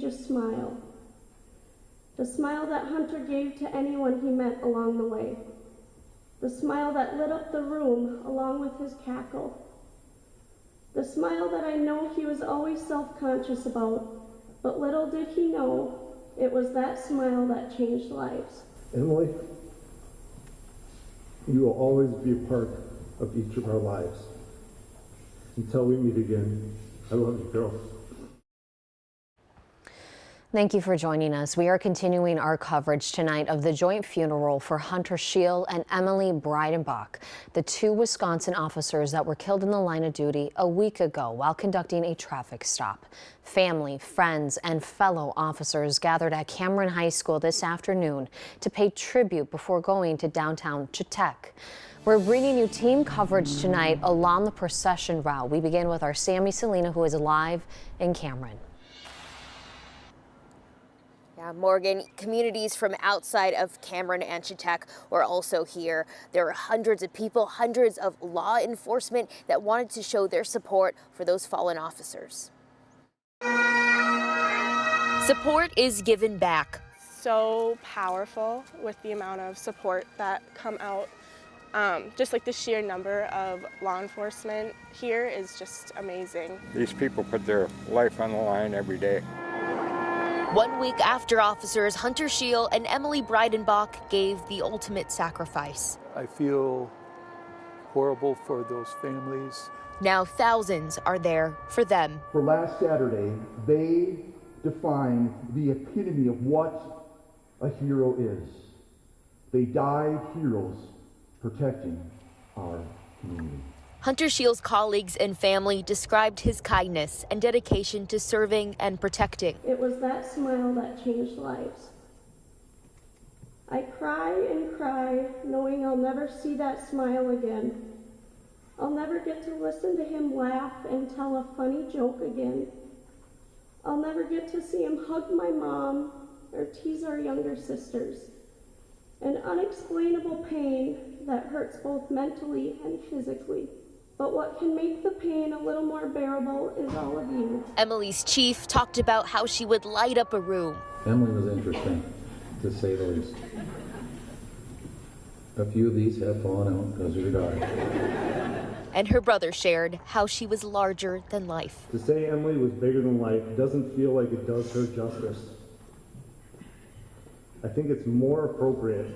contagious smile. The smile that Hunter gave to anyone he met along the way. The smile that lit up the room along with his cackle. The smile that I know he was always self-conscious about, but little did he know it was that smile that changed lives. Emily, you will always be a part of each of our lives. Until we meet again, I love you, girl. Thank you for joining us. We are continuing our coverage tonight of the joint funeral for Hunter Scheel and Emily Breidenbach, the two Wisconsin officers that were killed in the line of duty a week ago while conducting a traffic stop. Family, friends, and fellow officers gathered at Cameron High School this afternoon to pay tribute before going to downtown Chetek. We're bringing you team coverage tonight along the procession route. We begin with our Sammy Selena, who is live in Cameron. Yeah, Morgan, communities from outside of Cameron and Chetek were also here. There were hundreds of people, hundreds of law enforcement that wanted to show their support for those fallen officers. Support is given back. So powerful with the amount of support that come out. Just like the sheer number of law enforcement here is just amazing. These people put their life on the line every day. 1 week after officers Hunter Scheel and Emily Breidenbach gave the ultimate sacrifice. I feel horrible for those families. Now thousands are there for them. For last Saturday, they defined the epitome of what a hero is. They died heroes protecting our community. Hunter Scheel's colleagues and family described his kindness and dedication to serving and protecting. It was that smile that changed lives. I cry and cry, knowing I'll never see that smile again. I'll never get to listen to him laugh and tell a funny joke again. I'll never get to see him hug my mom or tease our younger sisters. An unexplainable pain that hurts both mentally and physically. But what can make the pain a little more bearable is all of you. Emily's chief talked about how she would light up a room. Emily was interesting, to say the least. A few of these have fallen out because of your daughter. And her brother shared how she was larger than life. To say Emily was bigger than life doesn't feel like it does her justice. I think it's more appropriate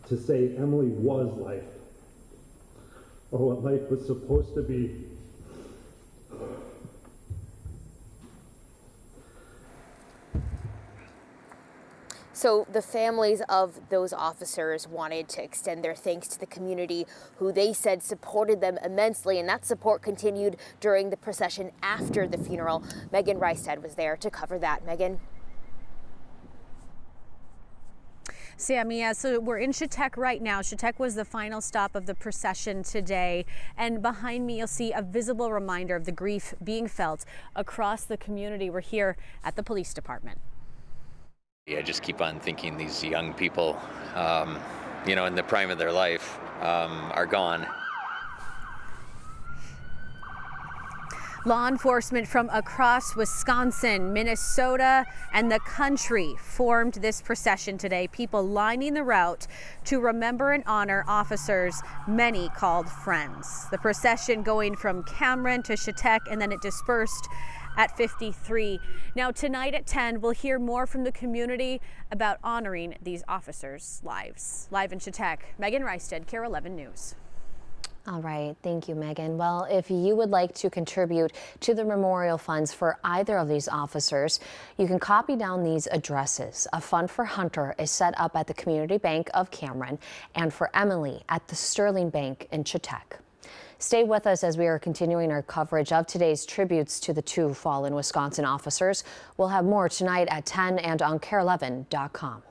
to say Emily was life, or what life was supposed to be. So the families of those officers wanted to extend their thanks to the community who they said supported them immensely, and that support continued during the procession after the funeral. Megan Reistad was there to cover that. Megan? Sammy, so we're in Chetek right now. Chetek was the final stop of the procession today. And behind me, you'll see a visible reminder of the grief being felt across the community. We're here at the police department. I just keep on thinking these young people, in the prime of their life, are gone. Law enforcement from across Wisconsin, Minnesota, and the country formed this procession today. People lining the route to remember and honor officers many called friends. The procession going from Cameron to Chetek, and then it dispersed at 53. Now tonight at 10, we'll hear more from the community about honoring these officers' lives. Live in Chetek, Megan Reistad, KARE 11 News. All right, thank you, Megan. Well, if you would like to contribute to the memorial funds for either of these officers, you can copy down these addresses. A fund for Hunter is set up at the Community Bank of Cameron, and for Emily at the Sterling Bank in Chetek. Stay with us as we are continuing our coverage of today's tributes to the two fallen Wisconsin officers. We'll have more tonight at 10 and on KARE11.com.